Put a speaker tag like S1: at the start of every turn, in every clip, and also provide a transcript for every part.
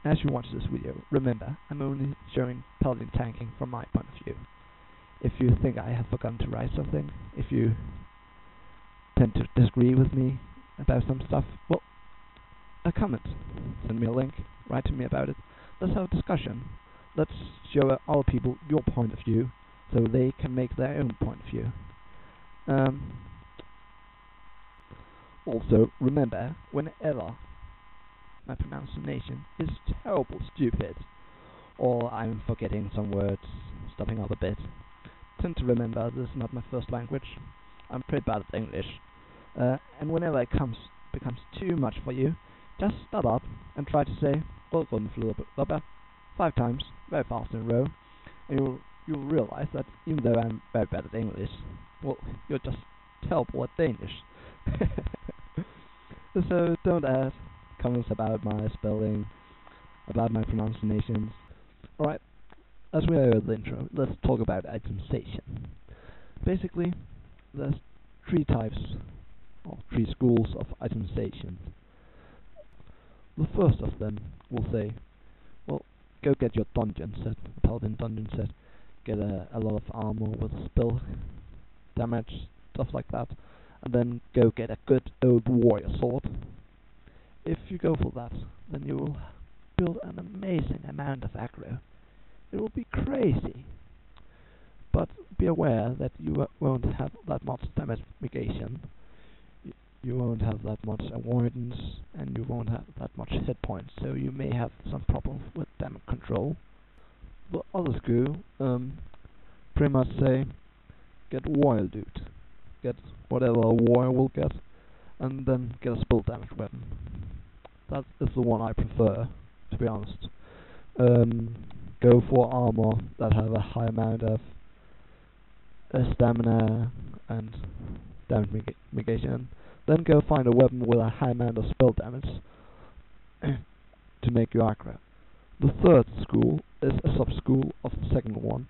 S1: as you watch this video, remember, I'm only showing Paladin tanking from my point of view. If you think I have forgotten to write something, if you tend to disagree with me about some stuff, well, a comment, send me a link, write to me about it, let's have a discussion. Let's show other people your point of view, so they can make their own point of view. Also, remember, whenever my pronunciation is terrible stupid, or I'm forgetting some words, stopping up a bit, tend to remember this is not my first language. I'm pretty bad at English, and whenever it becomes too much for you, just start up and try to say "Welcome" 5 times, very fast in a row, and you'll realize that even though I'm very bad at English, well, you're just terrible at Danish. So don't add comments about my spelling, about my pronunciations. Alright, as we are at the intro, let's talk about itemization. Basically, there's 3 types, or 3 schools of itemization. The first of them will say, well, go get your dungeon set, Paladin dungeon set, get a lot of armor with spell damage, stuff like that, and then go get a good old warrior sword. If you go for that, then you will build an amazing amount of aggro. It will be crazy. But be aware that you won't have that much damage negation, you won't have that much avoidance, and you won't have that much hit points, so you may have some problems with damage control. The other school pretty much say, get warrior loot, get whatever a warrior will get, and then get a spell damage weapon. That is the one I prefer, to be honest. Go for armor that have a high amount of stamina and damage negation. Then go find a weapon with a high amount of spell damage to make you aggro. The third school is a sub-school of the second one,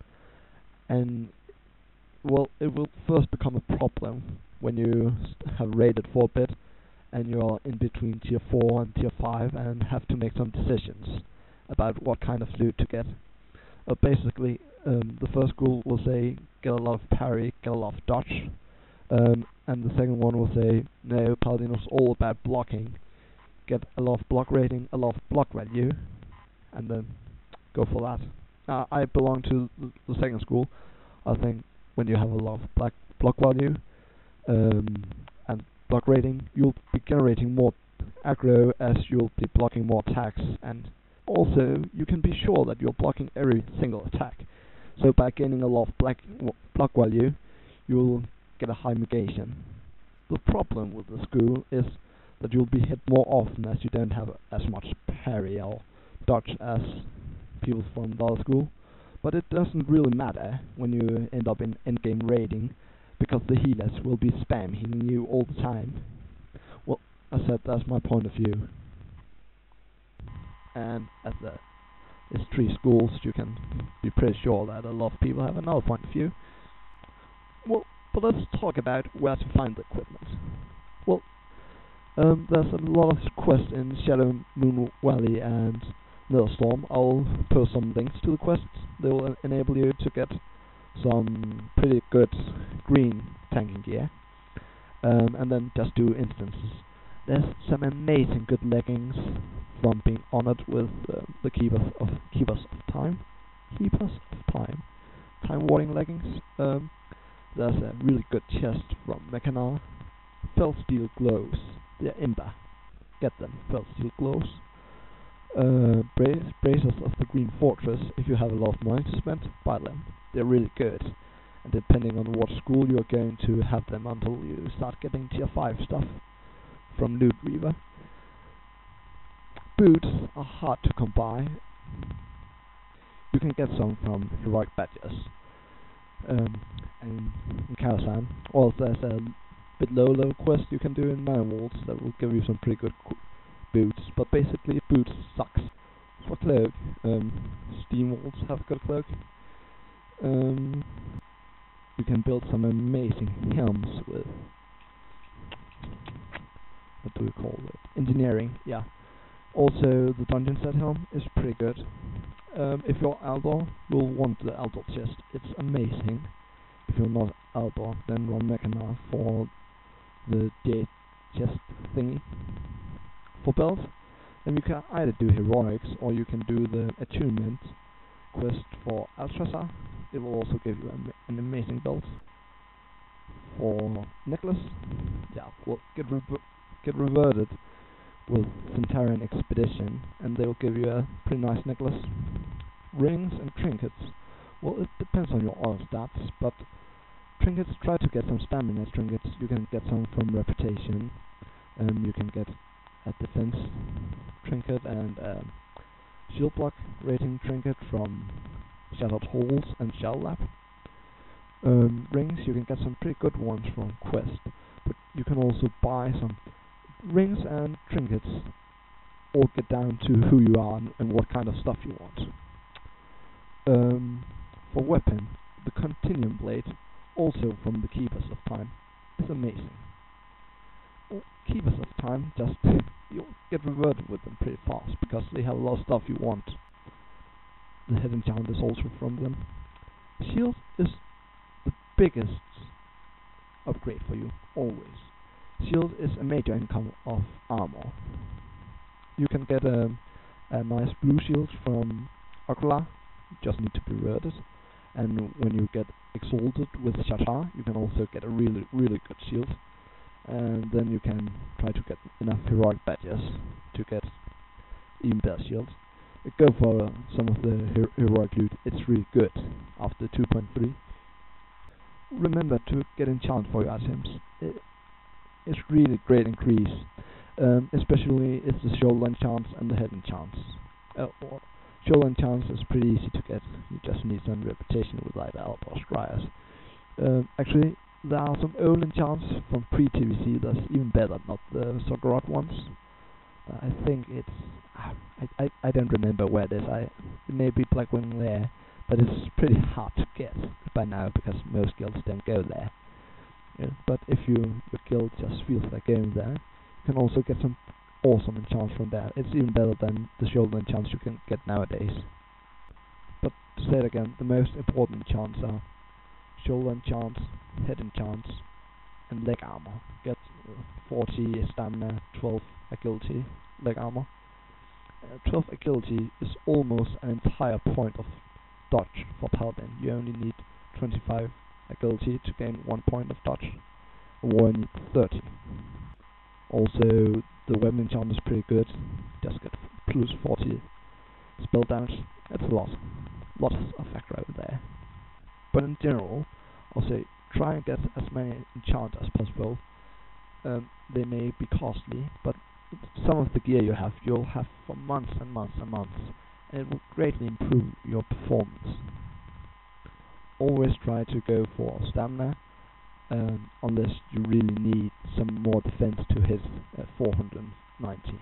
S1: and well, it will first become a problem when you have raided for a bit and you're in between tier 4 and tier 5 and have to make some decisions about what kind of loot to get. Basically, the first school will say get a lot of parry, get a lot of dodge, and the second one will say no, Paladin is all about blocking, get a lot of block rating, a lot of block value, and then go for that. I belong to the second school. I think when you have a lot of block value and block rating, you'll be generating more aggro as you'll be blocking more attacks, and also you can be sure that you're blocking every single attack. So by gaining a lot of block value, you'll get a high negation. The problem with the school is that you'll be hit more often as you don't have as much parry or dodge as people from the other school. But it doesn't really matter when you end up in endgame raiding, because the healers will be spam healing you all the time. Well, I said that's my point of view. And as there's 3 schools, you can be pretty sure that a lot of people have another point of view. Well, but let's talk about where to find the equipment. Well, there's a lot of quests in Shadow Moon Valley and Storm. I'll post some links to the quests. They will enable you to get some pretty good green tanking gear, and then just do instances. There's some amazing good leggings from being honored with the Keepers of Time. Time Warding leggings. There's a really good chest from Mechanar. Felt Steel Gloves. They're Imba. Get them. Felt Steel Gloves. Braces of the Green Fortress. If you have a lot of money to spend, buy them. They're really good. And depending on what school you're going to have them until you start getting tier 5 stuff from Loot Reaver. Boots are hard to come by. You can get some from Heroic Badgers and in Karazhan. Or there's a bit low level quest you can do in Manor that will give you some pretty good boots. But basically, boots sucks. For cloak, Steam Walls have a good cloak. You can build some amazing helms with, what do we call it? Engineering, yeah. Also, the dungeon set helm is pretty good. If you're Eldor, you'll want the Eldor chest. It's amazing. If you're not Eldor, then run Mechana for the Jade chest thingy. For build, then you can either do heroics or you can do the attunement quest for Altrazar. It will also give you an amazing build. For necklace, yeah, we'll get reverted with Centurion Expedition, and they will give you a pretty nice necklace. Rings and trinkets, well, it depends on your other stats, but trinkets, try to get some stamina trinkets. You can get some from reputation, you can get a defense trinket and a shield block rating trinket from Shattered Halls and Shell Lab. Rings, you can get some pretty good ones from Quest, but you can also buy some rings and trinkets, or get down to who you are and what kind of stuff you want. For weapon, the Continuum Blade, also from the Keepers of Time, is amazing. Keepers of Time, just you'll get reverted with them pretty fast, because they have a lot of stuff you want. The head enchant is also from them. Shield is the biggest upgrade for you, always. Shield is a major income of armor. You can get a nice blue shield from Ocular, you just need to be reverted. And when you get exalted with Shatar, you can also get a really good shield. And then you can try to get enough heroic badges to get even better shields. Go for some of the heroic loot, it's really good after 2.3. Remember to get enchant for your items. It's really great increase, especially if the shoulder enchants and the head enchants. Shoulder enchants is pretty easy to get, you just need some reputation with either Alp or Scryers. Actually, there are some old enchants from pre-TVC that's even better, not the Sogorot ones. I think it's... I don't remember where it is. It may be Blackwing there, but it's pretty hard to get by now because most guilds don't go there. Yeah, but if your guild just feels like going there, you can also get some awesome enchants from there. It's even better than the shoulder enchants you can get nowadays. But to say it again, the most important enchants are shoulder enchants, head enchants, and leg armor. Get 40 stamina, 12 agility leg armor. 12 agility is almost an entire point of dodge for Paladin. You only need 25 agility to gain 1 point of dodge. War need 30. Also, the weapon enchant is pretty good. Just get plus 40 spell damage. That's a lot. Lots of factor over there. But in general, I'll say try and get as many enchants as possible. They may be costly, but some of the gear you'll have for months and months and months, and it will greatly improve your performance. Always try to go for stamina, unless you really need some more defense to hit 490.